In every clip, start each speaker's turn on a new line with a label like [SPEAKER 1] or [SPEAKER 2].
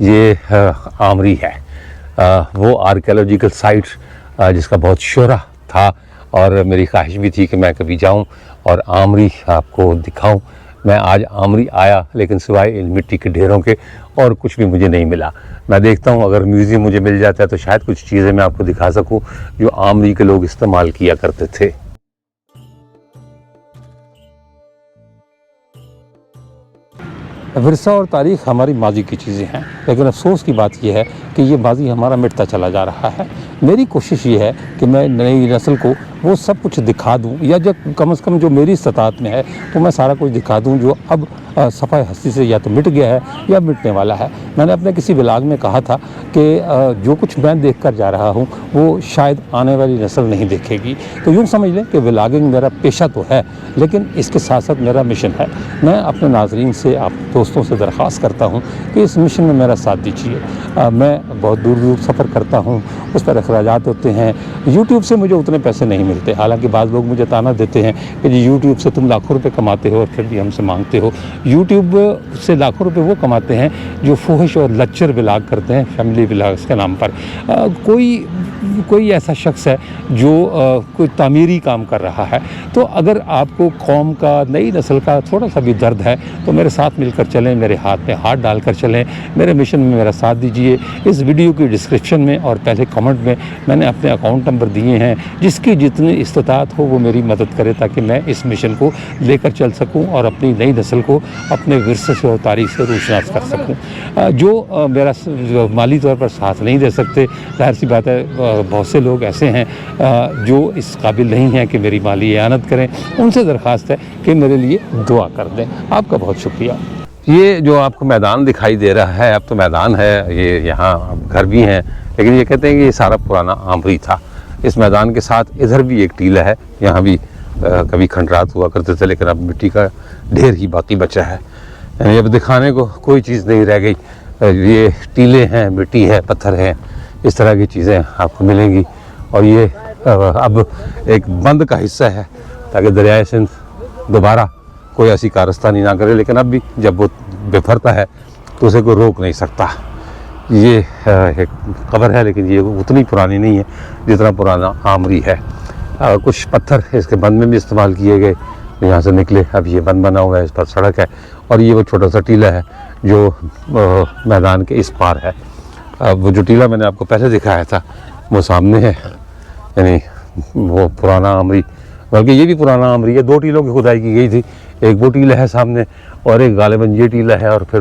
[SPEAKER 1] یہ آمری ہے، وہ آرکیولوجیکل سائٹ جس کا بہت شہرہ تھا، اور میری خواہش بھی تھی کہ میں کبھی جاؤں اور آمری آپ کو دکھاؤں۔ میں آج آمری آیا لیکن سوائے ان مٹی کے ڈھیروں کے اور کچھ بھی مجھے نہیں ملا۔ میں دیکھتا ہوں اگر میوزیم مجھے مل جاتا ہے تو شاید کچھ چیزیں میں آپ کو دکھا سکوں جو آمری کے لوگ استعمال کیا کرتے تھے۔ ورثہ اور تاریخ ہماری ماضی کی چیزیں ہیں، لیکن افسوس کی بات یہ ہے کہ یہ ماضی ہمارا مٹتا چلا جا رہا ہے۔ میری کوشش یہ ہے کہ میں نئی نسل کو وہ سب کچھ دکھا دوں، یا جو کم از کم جو میری استطاعت میں ہے وہ میں سارا کچھ دکھا دوں جو اب صفحہ ہستی سے یا تو مٹ گیا ہے یا مٹنے والا ہے۔ میں نے اپنے کسی ولاگ میں کہا تھا کہ جو کچھ میں دیکھ کر جا رہا ہوں وہ شاید آنے والی نسل نہیں دیکھے گی۔ تو یوں سمجھ لیں کہ ولاگنگ میرا پیشہ تو ہے، لیکن اس کے ساتھ ساتھ میرا مشن ہے۔ میں اپنے ناظرین سے، آپ دوستوں سے درخواست کرتا ہوں کہ اس مشن میں میرا ساتھ دیجیے۔ میں بہت دور دور سفر کرتا ہوں، اس پر اخراجات ہوتے ہیں۔ یوٹیوب سے مجھے اتنے پیسے نہیں ملتے، حالانکہ بعض لوگ مجھے تانا دیتے ہیں کہ جی یوٹیوب سے تم لاکھوں روپے کماتے ہو اور پھر بھی ہم سے مانگتے ہو۔ یوٹیوب سے لاکھوں روپے وہ کماتے ہیں جو فحش اور لچر ولاگ کرتے ہیں، فیملی ولاگس کے نام پر۔ کوئی ایسا شخص ہے جو کوئی تعمیری کام کر رہا ہے، تو اگر آپ کو قوم کا، نئی نسل کا تھوڑا سا بھی درد ہے تو میرے ساتھ مل کر چلیں، میرے ہاتھ میں ہاتھ ڈال کر چلیں، میرے مشن میں میرا ساتھ دیجیے۔ اس ویڈیو کی ڈسکرپشن میں اور پہلے کمنٹ میں نے اپنے اکاؤنٹ نمبر دیے ہیں، جس کی جتنی استطاعت ہو وہ میری مدد کرے تاکہ میں اس مشن کو لے کر چل سکوں اور اپنی نئی نسل کو اپنے ورثے سے اور تاریخ سے روشناس کر سکوں۔ جو میرا مالی طور پر ساتھ نہیں دے سکتے، ظاہر سی بات ہے بہت سے لوگ ایسے ہیں جو اس قابل نہیں ہیں کہ میری مالی اعانت کریں، ان سے درخواست ہے کہ میرے لیے دعا کر دیں۔ آپ کا بہت شکریہ۔ یہ جو آپ کو میدان دکھائی دے رہا ہے، اب تو میدان ہے، یہ یہاں گھر بھی ہیں، لیکن یہ کہتے ہیں کہ یہ سارا پرانا آمری تھا۔ اس میدان کے ساتھ ادھر بھی ایک ٹیلہ ہے، یہاں بھی کبھی کھنڈرات ہوا کرتے تھے، لیکن اب مٹی کا ڈھیر ہی باقی بچا ہے، یعنی اب دکھانے کو کوئی چیز نہیں رہ گئی۔ یہ ٹیلے ہیں، مٹی ہے، پتھر ہیں، اس طرح کی چیزیں آپ کو ملیں گی، اور یہ اب ایک بند کا حصہ ہے تاکہ دریائے سندھ دوبارہ کوئی ایسی کارستانی نہ کرے، لیکن اب بھی جب وہ بپھرتا ہے تو اسے کوئی روک نہیں سکتا۔ یہ ایک قبر ہے، لیکن یہ اتنی پرانی نہیں ہے جتنا پرانا آمری ہے۔ کچھ پتھر اس کے بند میں بھی استعمال کیے گئے، یہاں سے نکلے، اب یہ بند بنا ہوا ہے، اس پر سڑک ہے، اور یہ وہ چھوٹا سا ٹیلہ ہے جو میدان کے اس پار ہے۔ وہ جو ٹیلہ میں نے آپ کو پہلے دکھایا تھا وہ سامنے ہے، یعنی وہ پرانا آمری، بلکہ یہ بھی پرانا آمری ہے۔ 2 ٹیلوں کی کھدائی کی گئی تھی، ایک وہ ٹیلہ ہے سامنے اور ایک غالباً یہ ٹیلہ ہے، اور پھر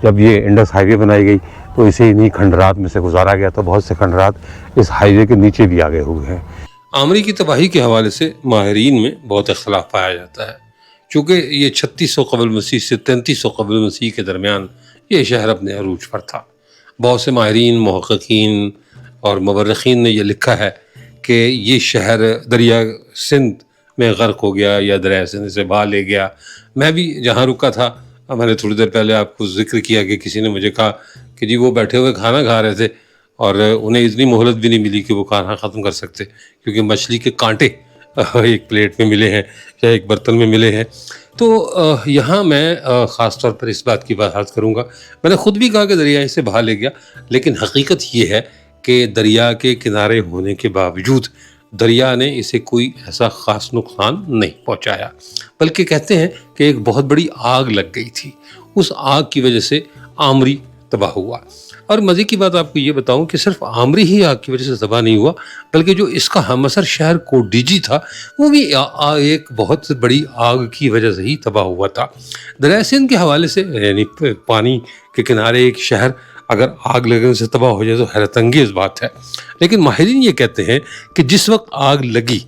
[SPEAKER 1] جب یہ انڈس ہائی وے بنائی گئی تو اسے انہی کھنڈرات میں سے گزارا گیا، تو بہت سے کھنڈرات اس ہائی وے کے نیچے بھی آگے ہوئے ہیں۔
[SPEAKER 2] آمری کی تباہی کے حوالے سے ماہرین میں بہت اختلاف پایا جاتا ہے، چونکہ یہ 3600 قبل مسیح سے 3300 قبل مسیح کے درمیان یہ شہر اپنے عروج پر تھا۔ بہت سے ماہرین، محققین اور مورخین نے یہ لکھا ہے کہ یہ شہر دریا سندھ میں غرق ہو گیا یا دریا سندھ سے بہا لے گیا۔ میں بھی جہاں رکا تھا، میں نے تھوڑی دیر پہلے آپ کو ذکر کیا کہ کسی نے مجھے کہا کہ جی وہ بیٹھے ہوئے کھانا کھا رہے تھے اور انہیں اتنی مہلت بھی نہیں ملی کہ وہ کھانا ختم کر سکتے، کیونکہ مچھلی کے کانٹے ایک پلیٹ میں ملے ہیں یا ایک برتن میں ملے ہیں۔ تو یہاں میں خاص طور پر اس بات کی وضاحت کروں گا، میں نے خود بھی کہا کہ دریا اسے بہا لے گیا، لیکن حقیقت یہ ہے کہ دریا کے کنارے ہونے کے باوجود دریا نے اسے کوئی ایسا خاص نقصان نہیں پہنچایا، بلکہ کہتے ہیں کہ ایک بہت بڑی آگ لگ گئی تھی، اس آگ کی وجہ سے آمری تباہ ہوا۔ اور مزے کی بات آپ کو یہ بتاؤں کہ صرف آمری ہی آگ کی وجہ سے تباہ نہیں ہوا، بلکہ جو اس کا ہم اثر شہر کوڈیجی تھا وہ بھی ایک بہت بڑی آگ کی وجہ سے ہی تباہ ہوا تھا۔ دریائے سندھ کے حوالے سے، یعنی پانی کے کنارے ایک شہر اگر آگ لگنے سے تباہ ہو جائے تو حیرت انگیز بات ہے، لیکن ماہرین یہ کہتے ہیں کہ جس وقت آگ لگی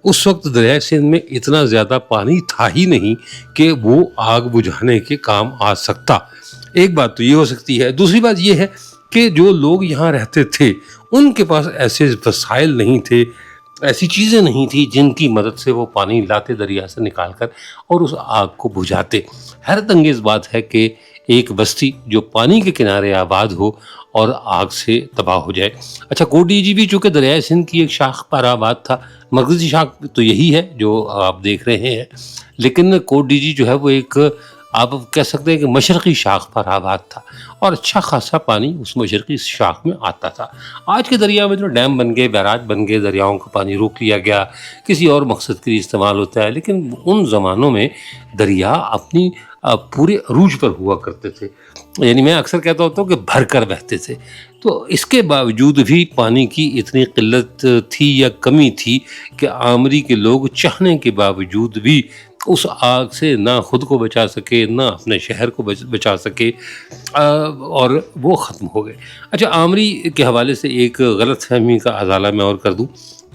[SPEAKER 2] اس وقت دریائے سندھ میں اتنا زیادہ پانی تھا ہی نہیں کہ وہ آگ بجھانے کے کام آ سکتا۔ ایک بات تو یہ ہو سکتی ہے۔ دوسری بات یہ ہے کہ جو لوگ یہاں رہتے تھے ان کے پاس ایسے وسائل نہیں تھے، ایسی چیزیں نہیں تھیں جن کی مدد سے وہ پانی لاتے دریا سے نکال کر اور اس آگ کو بجھاتے۔ حیرت انگیز بات ہے کہ ایک بستی جو پانی کے کنارے آباد ہو اور آگ سے تباہ ہو جائے۔ اچھا، کوڈیجی بھی چونکہ دریائے سندھ کی ایک شاخ پر آباد تھا، مرکزی شاخ تو یہی ہے جو آپ دیکھ رہے ہیں، لیکن کوڈیجی جو ہے وہ ایک آپ کہہ سکتے ہیں کہ مشرقی شاخ پر آباد تھا اور اچھا خاصا پانی اس مشرقی شاخ میں آتا تھا۔ آج کے دریا میں تو ڈیم بن گئے، بیراج بن گئے، دریاؤں کا پانی روک لیا گیا، کسی اور مقصد کے لیے استعمال ہوتا ہے، لیکن ان زمانوں میں دریا اپنی پورے عروج پر ہوا کرتے تھے، یعنی میں اکثر کہتا ہوتا ہوں کہ بھر کر بہتے تھے۔ تو اس کے باوجود بھی پانی کی اتنی قلت تھی یا کمی تھی کہ آمری کے لوگ چاہنے کے باوجود بھی اس آگ سے نہ خود کو بچا سکے، نہ اپنے شہر کو بچا سکے، اور وہ ختم ہو گئے۔ اچھا، آمری کے حوالے سے ایک غلط فہمی کا ازالہ میں اور کر دوں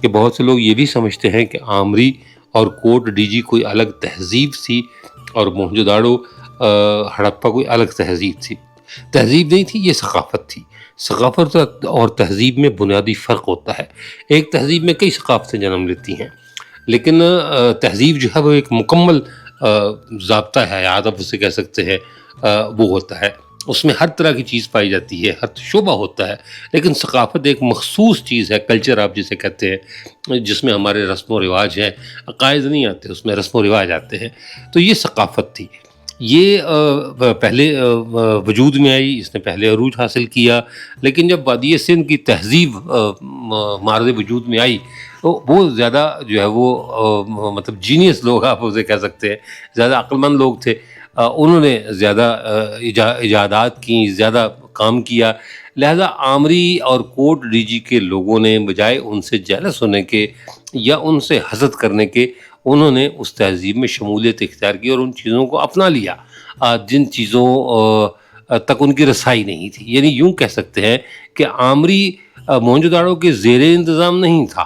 [SPEAKER 2] کہ بہت سے لوگ یہ بھی سمجھتے ہیں کہ آمری اور کوٹ ڈیجی کوئی الگ تہذیب تھی اور موہنجو داڑو ہڑپا کوئی الگ تہذیب تھی۔ تہذیب نہیں تھی، یہ ثقافت تھی۔ ثقافت اور تہذیب میں بنیادی فرق ہوتا ہے۔ ایک تہذیب میں کئی ثقافتیں جنم لیتی ہیں، لیکن تہذیب جو ہے وہ ایک مکمل ضابطہ ہے، آپ اسے کہہ سکتے ہیں، وہ ہوتا ہے، اس میں ہر طرح کی چیز پائی جاتی ہے، ہر شعبہ ہوتا ہے۔ لیکن ثقافت ایک مخصوص چیز ہے، کلچر آپ جسے کہتے ہیں، جس میں ہمارے رسم و رواج ہیں، عقائد نہیں آتے، اس میں رسم و رواج آتے ہیں۔ تو یہ ثقافت تھی، یہ پہلے وجود میں آئی، اس نے پہلے عروج حاصل کیا، لیکن جب وادی سندھ کی تہذیب مارد وجود میں آئی تو وہ زیادہ جو ہے وہ مطلب جینیس لوگ آپ اسے کہہ سکتے ہیں، زیادہ عقل مند لوگ تھے، انہوں نے زیادہ ایجادات کی، زیادہ کام کیا، لہذا آمری اور کوٹ ڈیجی کے لوگوں نے بجائے ان سے جیلس ہونے کے یا ان سے حسد کرنے کے، انہوں نے اس تہذیب میں شمولیت اختیار کی اور ان چیزوں کو اپنا لیا جن چیزوں تک ان کی رسائی نہیں تھی۔ یعنی یوں کہہ سکتے ہیں کہ آمری موہنجو داڑو کے زیر انتظام نہیں تھا،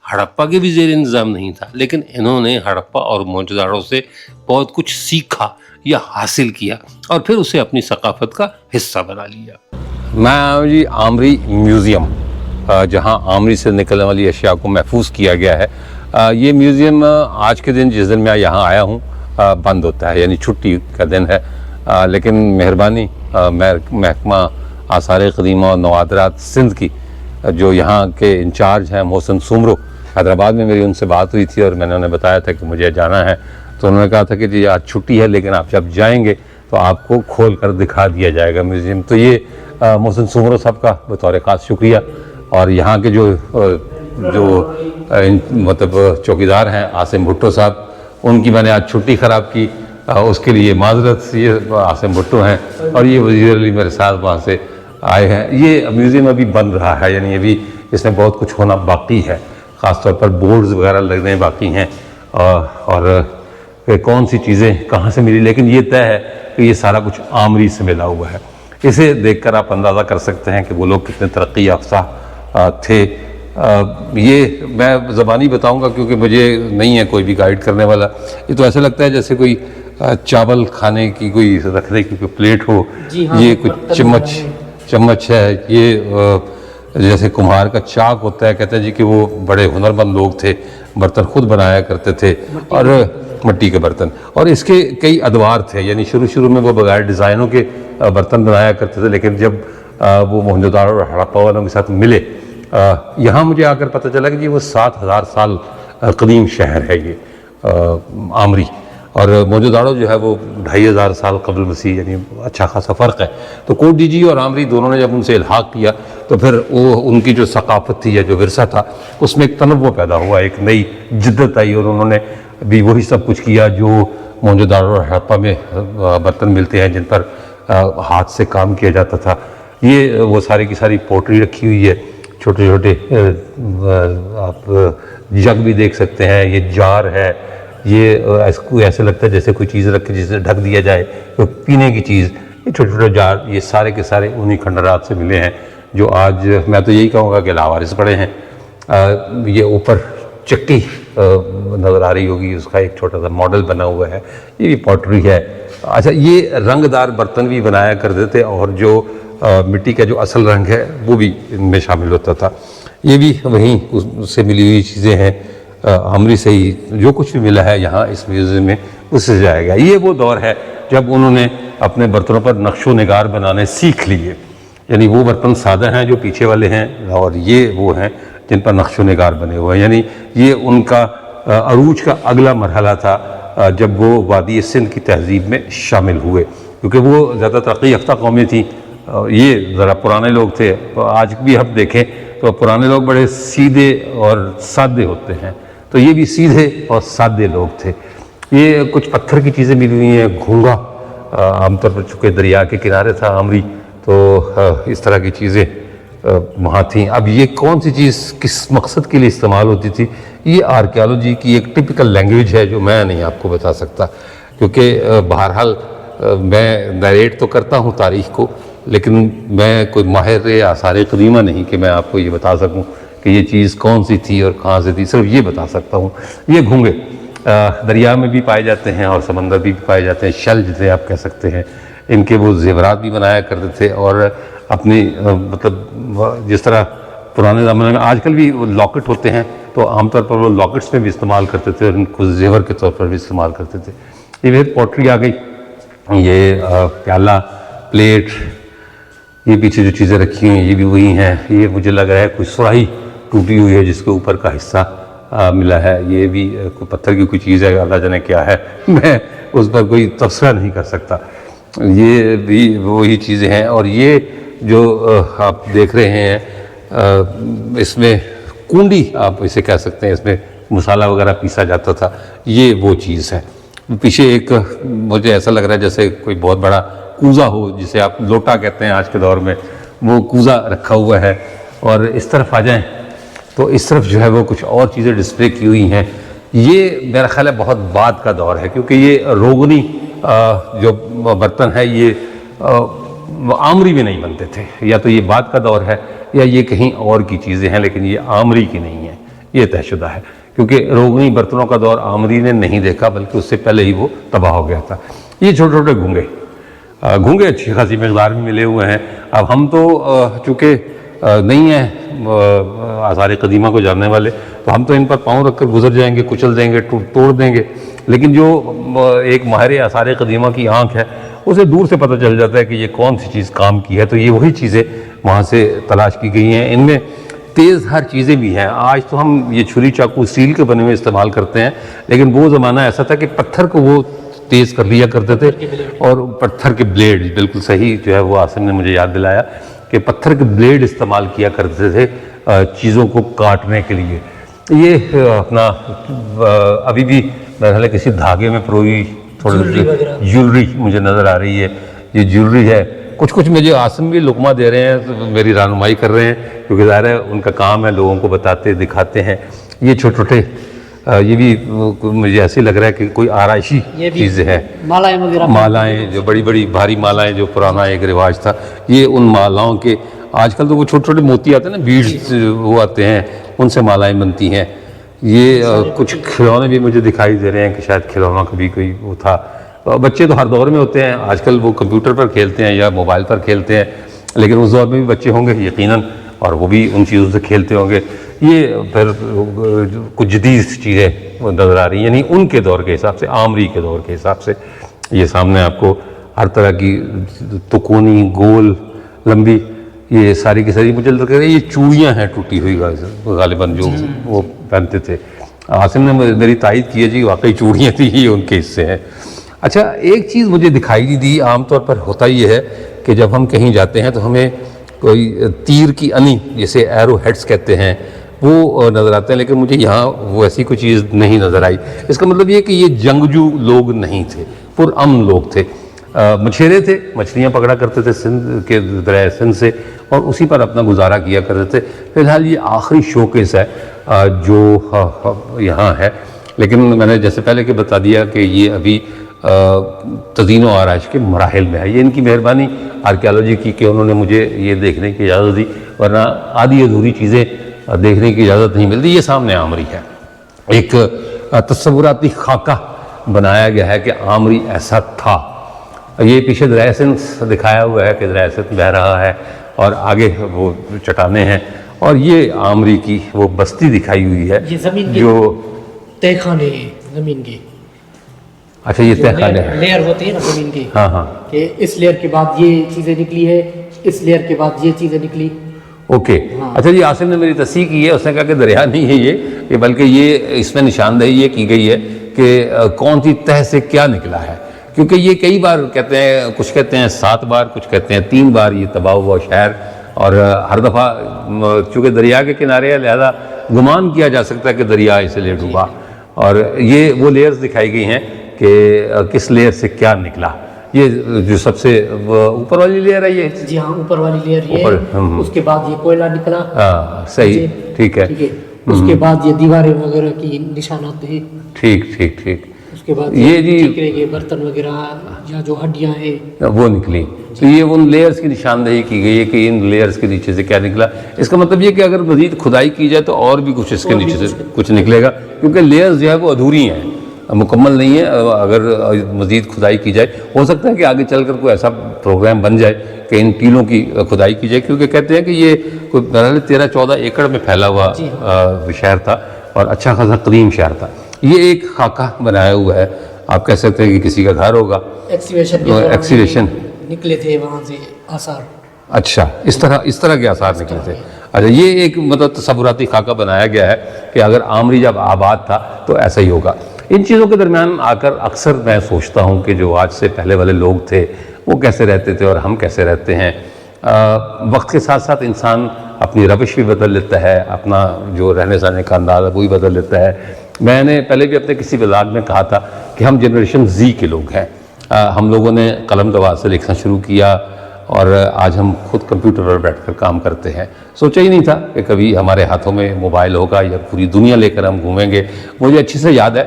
[SPEAKER 2] ہڑپا کے بھی زیر انتظام نہیں تھا، لیکن انہوں نے ہڑپا اور موہنجو داڑو سے بہت کچھ سیکھا یا حاصل کیا اور پھر اسے اپنی ثقافت کا حصہ بنا لیا۔
[SPEAKER 1] میں جی آمری میوزیم، جہاں آمری سے نکلنے والی اشیاء کو محفوظ کیا گیا ہے، یہ میوزیم آج کے دن جس دن میں یہاں آیا ہوں بند ہوتا ہے، یعنی چھٹی کا دن ہے، لیکن مہربانی محکمہ آثار قدیمہ اور نوادرات سندھ کی جو یہاں کے انچارج ہیں محسن سومرو، حیدرآباد میں میری ان سے بات ہوئی تھی اور میں نے انہیں بتایا تھا کہ مجھے جانا ہے، تو انہوں نے کہا تھا کہ جی آج چھٹی ہے لیکن آپ جب جائیں گے تو آپ کو کھول کر دکھا دیا جائے گا میوزیم۔ تو یہ محسن سومرو صاحب کا بطور خاص شکریہ، اور یہاں کے جو مطلب چوکیدار ہیں عاصم بھٹو صاحب، ان کی میں نے آج چھٹی خراب کی، اس کے لیے معذرت۔ یہ عاصم بھٹو ہیں اور یہ وزیر علی میرے ساتھ وہاں سے آئے ہیں۔ یہ میوزیم ابھی بن رہا ہے، یعنی ابھی اس میں بہت کچھ ہونا باقی ہے، خاص طور پر بورڈز وغیرہ لگنے باقی ہیں، اور کون سی چیزیں کہاں سے ملی، لیکن یہ طے ہے کہ یہ سارا کچھ آمری سے ملا ہوا ہے۔ اسے دیکھ کر آپ اندازہ کر سکتے ہیں کہ وہ لوگ کتنے ترقی یافتہ تھے۔ یہ میں زبانی بتاؤں گا کیونکہ مجھے نہیں ہے کوئی بھی گائیڈ کرنے والا۔ یہ تو ایسا لگتا ہے جیسے کوئی چاول کھانے کی کوئی رکھنے کی کوئی پلیٹ ہو، یہ کوئی چمچ ہے، یہ جیسے کمہار کا چاک ہوتا ہے، کہتے ہیں جی کہ وہ بڑے ہنرمند لوگ تھے، برتن خود بنایا کرتے تھے، اور مٹی کے برتن، اور اس کے کئی ادوار تھے، یعنی شروع میں وہ بغیر ڈیزائنوں کے برتن بنایا کرتے تھے، لیکن جب وہ موہنجو داڑو اور ہڑپا والوں کے ساتھ ملے، یہاں مجھے آ کر پتہ چلا کہ جی وہ 7000 سال قدیم شہر ہے یہ آمری، اور موہنجو داڑو جو ہے وہ 2500 سال قبل مسیح، یعنی اچھا خاصا فرق ہے۔ تو کوٹ ڈیجی اور آمری دونوں نے جب ان سے الحاق کیا تو پھر وہ ان کی جو ثقافت تھی یا جو ورثہ تھا اس میں ایک تنوع پیدا ہوا، ایک نئی جدت آئی، اور انہوں نے بھی وہی سب کچھ کیا جو موہنجو داڑو اور ہڑپا میں برتن ملتے ہیں جن پر ہاتھ سے کام کیا جاتا تھا۔ یہ وہ ساری کی ساری پوٹری رکھی ہوئی ہے، چھوٹے چھوٹے آپ جگ بھی دیکھ سکتے ہیں، یہ جار ہے، یہ ایسے لگتا ہے جیسے کوئی چیز رکھ کے جسے ڈھک دیا جائے، کوئی پینے کی چیز، یہ چھوٹے چھوٹے جار، یہ سارے کے سارے انہی کھنڈرات سے ملے ہیں جو آج میں تو یہی کہوں گا کہ لاوارث پڑے ہیں۔ یہ اوپر چکی نظر آ رہی ہوگی، اس کا ایک چھوٹا سا ماڈل بنا ہوا ہے، یہ بھی پوٹری ہے۔ اچھا، یہ رنگ دار برتن بھی بنایا کرتے تھے، اور جو مٹی کا جو اصل رنگ ہے وہ بھی ان میں شامل ہوتا تھا۔ یہ بھی وہیں اس سے ملی ہوئی چیزیں ہیں، آمری سے ہی جو کچھ بھی ملا ہے یہاں اس میوزیم میں اس سے جائے گا۔ یہ وہ دور ہے جب انہوں نے اپنے برتنوں پر نقش و نگار بنانے سیکھ لیے، یعنی وہ برتن سادہ ہیں جو پیچھے والے ہیں، اور یہ وہ ہیں جن پر نقش و نگار بنے ہوئے ہیں، یعنی یہ ان کا عروج کا اگلا مرحلہ تھا، جب وہ وادی سندھ کی تہذیب میں شامل ہوئے، کیونکہ وہ زیادہ ترقی یافتہ قومیں تھیں، یہ ذرا پرانے لوگ تھے. آج بھی ہم دیکھیں تو پرانے لوگ بڑے سیدھے اور سادے ہوتے ہیں، تو یہ بھی سیدھے اور سادے لوگ تھے. یہ کچھ پتھر کی چیزیں ملی ہوئی ہیں، گھونگا عام طور پر چونکہ دریا کے کنارے تھا آمری، تو اس طرح کی چیزیں وہاں تھیں. اب یہ کون سی چیز کس مقصد کے لیے استعمال ہوتی تھی، یہ آرکیالوجی کی ایک ٹپیکل لینگویج ہے جو میں نہیں آپ کو بتا سکتا، کیونکہ بہرحال میں نیریٹ تو کرتا ہوں تاریخ کو، لیکن میں کوئی ماہر آثار قدیمہ نہیں کہ میں آپ کو یہ بتا سکوں کہ یہ چیز کون سی تھی اور کہاں سے تھی. صرف یہ بتا سکتا ہوں یہ گھونگے دریا میں بھی پائے جاتے ہیں اور سمندر بھی پائے جاتے ہیں، شل جسے آپ کہہ سکتے ہیں. ان کے وہ زیورات بھی بنایا کرتے تھے، اور اپنی مطلب جس طرح پرانے زمانے میں آج کل بھی وہ لاکٹ ہوتے ہیں تو عام طور پر وہ لاکٹس میں بھی استعمال کرتے تھے اور ان کو زیور کے طور پر بھی استعمال کرتے تھے. یہ پھر پوٹری آ گئی، یہ پیالہ، پلیٹ، یہ پیچھے جو چیزیں رکھی ہیں یہ بھی وہی ہیں. یہ مجھے لگ رہا ہے کوئی سراہی ٹوٹی ہوئی ہے جس کے اوپر کا حصہ ملا ہے، یہ بھی کوئی پتھر کی کوئی چیز ہے، اللہ جانے کیا ہے، میں اس پر کوئی تبصرہ نہیں کر سکتا. یہ بھی وہی چیزیں ہیں. اور یہ جو آپ دیکھ رہے ہیں اس میں کنڈی آپ اسے کہہ سکتے ہیں، اس میں مسالہ وغیرہ پیسا جاتا تھا، یہ وہ چیز ہے. پیچھے ایک مجھے ایسا لگ رہا ہے جیسے کوئی بہت بڑا کوزہ ہو، جسے آپ لوٹا کہتے ہیں آج کے دور میں، وہ کوزہ رکھا ہوا ہے. اور اس طرف آ جائیں تو اس طرف جو ہے وہ کچھ اور چیزیں ڈسپلے کی ہوئی ہیں. یہ میرا خیال ہے بہت بعد کا دور ہے، کیونکہ یہ روغنی جو برتن ہے یہ آمری میں نہیں بنتے تھے، یا تو یہ بعد کا دور ہے یا یہ کہیں اور کی چیزیں ہیں، لیکن یہ آمری کی نہیں ہیں، یہ طے شدہ ہے. کیونکہ روغنی برتنوں کا دور آمری نے نہیں دیکھا، بلکہ اس سے پہلے ہی وہ تباہ ہو گیا تھا. یہ چھوٹے چھوٹے گھونگے اچھی خاصی مقدار میں ملے ہوئے ہیں. اب ہم تو چونکہ نہیں ہیں آثار قدیمہ کو جاننے والے، تو ہم تو ان پر پاؤں رکھ کر گزر جائیں گے، کچل دیں گے، توڑ دیں گے. لیکن جو ایک ماہر آثار قدیمہ کی آنکھ ہے، اسے دور سے پتہ چل جاتا ہے کہ یہ کون سی چیز کام کی ہے. تو یہ وہی چیزیں وہاں سے تلاش کی گئی ہیں. ان میں تیز ہر چیزیں بھی ہیں. آج تو ہم یہ چھری چاقو اسٹیل کے بنے ہوئے استعمال کرتے ہیں، لیکن وہ زمانہ ایسا تھا کہ پتھر کو وہ تیز کر لیا کرتے تھے، اور پتھر کے بلیڈ، بالکل صحیح جو ہے وہ عاصم نے مجھے یاد دلایا کہ پتھر کے بلیڈ استعمال کیا کرتے تھے چیزوں کو کاٹنے کے لیے. یہ اپنا ابھی بھی میرے خیال ہے کسی دھاگے میں پروئی تھوڑی جیولری مجھے نظر آ رہی ہے. یہ جیولری ہے. کچھ مجھے عاصم بھی لقمہ دے رہے ہیں، تو میری رہنمائی کر رہے ہیں، کیونکہ ظاہر ہے ان کا کام ہے لوگوں کو بتاتے دکھاتے ہیں. یہ چھوٹے یہ بھی مجھے ایسے لگ رہا ہے کہ کوئی آرائشی چیزیں ہیں، مالائیں جو بڑی بڑی بھاری مالائیں، جو پرانا ایک رواج تھا. یہ ان مالاؤں کے آج کل تو وہ چھوٹے موتی آتے ہیں نا، بیڈز وہ آتے ہیں، ان سے مالائیں بنتی ہیں. یہ کچھ کھلونے بھی مجھے دکھائی دے رہے ہیں کہ شاید کھلونا کبھی کوئی وہ تھا. بچے تو ہر دور میں ہوتے ہیں، آج کل وہ کمپیوٹر پر کھیلتے ہیں یا موبائل پر کھیلتے ہیں، لیکن اس دور میں بھی بچے ہوں گے یقیناً، اور وہ بھی ان چیزوں سے کھیلتے ہوں گے. یہ پھر کچھ جدید چیزیں نظر آ رہی ہیں، یعنی ان کے دور کے حساب سے، آمری کے دور کے حساب سے. یہ سامنے آپ کو ہر طرح کی تکونی، گول، لمبی، یہ ساری کی ساری مجھے لگ رہا ہے یہ چوڑیاں ہیں ٹوٹی ہوئی غالباً جو وہ پہنتے تھے. عاصم نے میری تائید کی ہے جی، واقعی چوڑیاں تھیں، یہ ان کے حصے ہیں. اچھا، ایک چیز مجھے دکھائی نہیں دی. عام طور پر ہوتا یہ ہے کہ جب ہم کہیں جاتے ہیں تو ہمیں کوئی تیر کی انی، جسے ایرو ہیڈز کہتے ہیں، وہ نظر آتے ہیں، لیکن مجھے یہاں وہ ایسی کوئی چیز نہیں نظر آئی. اس کا مطلب یہ کہ یہ جنگجو لوگ نہیں تھے، پرامن لوگ تھے. مچھیرے تھے، مچھلیاں پکڑا کرتے تھے سندھ کے دریائے سندھ سے، اور اسی پر اپنا گزارا کیا کرتے تھے. فی الحال یہ آخری شوکیس ہے جو یہاں ہے، لیکن میں نے جیسے پہلے کہ بتا دیا کہ یہ ابھی تزئین و آرائش کے مراحل میں ہے. یہ ان کی مہربانی آرکیالوجی کی کہ انہوں نے مجھے یہ دیکھنے کی اجازت دی، ورنہ آدھی ادھوری چیزیں دیکھنے کی اجازت نہیں ملتی. یہ سامنے آمری ہے، ایک تصوراتی خاکہ بنایا گیا ہے کہ آمری ایسا تھا. یہ پیچھے دریائے سندھ دکھایا ہوا ہے کہ دریائے سندھ بہہ رہا ہے، اور آگے وہ چٹانیں ہیں، اور یہ آمری کی وہ بستی دکھائی ہوئی ہے جو
[SPEAKER 3] تہ خانے زمین کی.
[SPEAKER 1] اچھا، یہ تہ خانے ہیں،
[SPEAKER 3] لیئر ہوتی ہے نا زمین کی،
[SPEAKER 1] ہاں، کہ
[SPEAKER 3] اس لیئر کے بعد یہ چیزیں نکلی ہے، اس لیئر کے بعد یہ چیزیں نکلی.
[SPEAKER 1] اوکے. اچھا جی، عاصم نے میری تصحیح کی ہے، اس نے کہا کہ دریا نہیں ہے یہ، بلکہ یہ اس میں نشاندہی یہ کی گئی ہے کہ کون سی تہ سے کیا نکلا ہے، کیونکہ یہ کئی بار کہتے ہیں، کچھ کہتے ہیں 7 بار، کچھ کہتے ہیں 3 بار یہ تباہ ہوا شہر، اور ہر دفعہ چونکہ دریا کے کنارے ہے لہذا گمان کیا جا سکتا ہے کہ دریا اسے لے ڈوبا، اور یہ وہ لیئرز دکھائی گئی ہیں کہ کس لیئر سے کیا نکلا۔ یہ جو سب سے اوپر والی لیئر ہے یہ،
[SPEAKER 3] جی ہاں اوپر والی لیئر یہ
[SPEAKER 1] اوپر،
[SPEAKER 3] ہے، اس کے بعد یہ کوئلہ نکلا،
[SPEAKER 1] ہاں صحیح، ٹھیک ہے،
[SPEAKER 3] اس کے بعد یہ دیواریں وغیرہ کی نشانات ہیں،
[SPEAKER 1] ٹھیک ٹھیک ٹھیک،
[SPEAKER 3] اس کے بعد
[SPEAKER 1] یہ جی
[SPEAKER 3] ٹھیکرے کے برتن وغیرہ یا جو ہڈیاں ہیں
[SPEAKER 1] وہ نکلی۔ تو یہ ان لیئرز کی نشاندہی کی گئی ہے کہ ان لیئرز کے نیچے سے کیا نکلا۔ اس کا مطلب یہ کہ اگر مزید کھدائی کی جائے تو اور بھی کچھ اس کے نیچے سے کچھ نکلے گا، کیونکہ لیئرز جو ہے وہ ادھوری ہیں، مکمل نہیں ہے۔ اگر مزید کھدائی کی جائے، ہو سکتا ہے کہ آگے چل کر کوئی ایسا پروگرام بن جائے کہ ان ٹیلوں کی کھدائی کی جائے، کیونکہ کہتے ہیں کہ یہ کوئی 13-14 ایکڑ میں پھیلا ہوا شہر تھا اور اچھا خاصا قدیم شہر تھا۔ یہ ایک خاکہ بنایا ہوا ہے، آپ کہہ سکتے ہیں کہ کسی کا گھر ہوگا، ایکسیویشن
[SPEAKER 3] نکلے تھے وہاں سے آثار۔
[SPEAKER 1] اچھا، اس طرح کے آثار نکلے تھے۔ اچھا، یہ ایک مطلب تصوراتی خاکہ بنایا گیا ہے کہ اگر عامری جب آباد تھا تو ایسا ہی ہوگا۔ ان چیزوں کے درمیان آ کر اکثر میں سوچتا ہوں کہ جو آج سے پہلے والے لوگ تھے وہ کیسے رہتے تھے اور ہم کیسے رہتے ہیں۔ وقت کے ساتھ ساتھ انسان اپنی روش بھی بدل لیتا ہے، اپنا جو رہنے سہنے کا انداز ہے وہ بھی بدل لیتا ہے۔ میں نے پہلے بھی اپنے کسی ولاگ میں کہا تھا کہ ہم جنریشن زی کے لوگ ہیں۔ ہم لوگوں نے قلم دوا سے لکھنا شروع کیا اور آج ہم خود کمپیوٹر پر بیٹھ کر کام کرتے ہیں۔ سوچا ہی نہیں تھا کہ کبھی ہمارے ہاتھوں میں موبائل ہوگا یا پوری دنیا لے کر ہم گھومیں گے۔ مجھے اچھی سے یاد ہے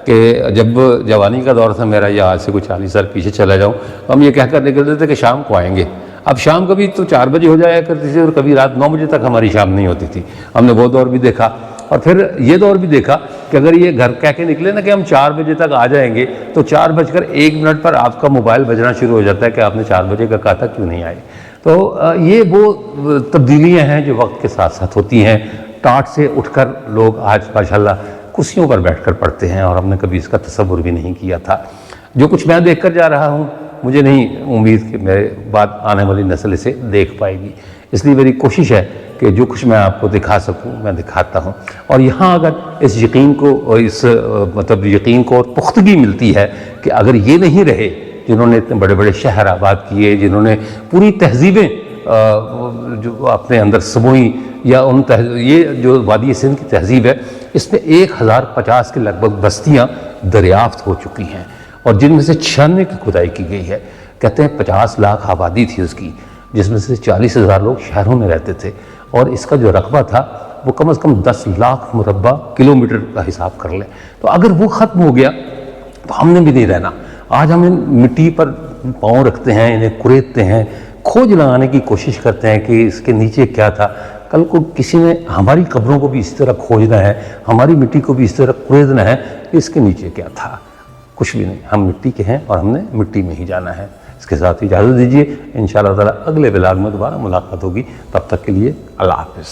[SPEAKER 1] کہ جب جوانی کا دور تھا میرا، یا آج سے کوئی 40 سال پیچھے چلا جاؤں، ہم یہ کہہ کر نکلتے تھے کہ شام کو آئیں گے۔ اب شام کبھی تو 4 بجے ہو جایا کرتی تھی اور کبھی رات 9 بجے تک ہماری شام نہیں ہوتی تھی۔ ہم نے وہ دور بھی دیکھا، اور پھر یہ دور بھی دیکھا کہ اگر یہ گھر کہہ کے نکلے نا کہ ہم 4 بجے تک آ جائیں گے تو 4:01 پر آپ کا موبائل بجنا شروع ہو جاتا ہے کہ آپ نے 4 بجے کا کہا تھا کیوں نہیں آئے۔ تو یہ وہ تبدیلیاں ہیں جو وقت کے ساتھ ساتھ ہوتی ہیں۔ ٹاٹ سے اٹھ کر لوگ آج ماشاءاللہ کرسیوں پر بیٹھ کر پڑھتے ہیں، اور ہم نے کبھی اس کا تصور بھی نہیں کیا تھا۔ جو کچھ میں دیکھ کر جا رہا ہوں، مجھے نہیں امید کہ میرے بعد آنے والی نسل اسے دیکھ پائے گی، اس لیے میری کوشش ہے کہ جو کچھ میں آپ کو دکھا سکوں میں دکھاتا ہوں۔ اور یہاں اگر اس یقین کو اور اس مطلب یقین کو اور پختگی ملتی ہے کہ اگر یہ نہیں رہے جنہوں نے اتنے بڑے بڑے شہر آباد کیے، جنہوں نے پوری تہذیبیں جو اپنے اندر سموئی، یا یہ جو وادی سندھ کی تہذیب ہے اس میں 1050 کے لگ بھگ بستیاں دریافت ہو چکی ہیں، اور جن میں سے 96 کی کھدائی کی گئی ہے۔ کہتے ہیں 50 لاکھ آبادی تھی اس کی، جس میں سے 40,000 لوگ شہروں میں رہتے تھے، اور اس کا جو رقبہ تھا وہ کم از کم 10 لاکھ مربع کلومیٹر کا حساب کر لیں۔ تو اگر وہ ختم ہو گیا تو ہم نے بھی نہیں رہنا۔ آج ہم ان مٹی پر پاؤں رکھتے ہیں، انہیں کریدتے ہیں، کھوج لگانے کی کوشش کرتے ہیں کہ اس کے نیچے کیا تھا۔ کل کو کسی نے ہماری قبروں کو بھی اسی طرح کھوجنا ہے، ہماری مٹی کو بھی اس طرح کریدنا ہے کہ اس کے نیچے کیا تھا۔ کچھ بھی نہیں، ہم مٹی کے ہیں اور ہم نے مٹی میں ہی جانا ہے۔ اس کے ساتھ اجازت دیجیے، انشاءاللہ تعالی اگلے ولاگ میں دوبارہ ملاقات ہوگی، تب تک کے لیے اللہ حافظ۔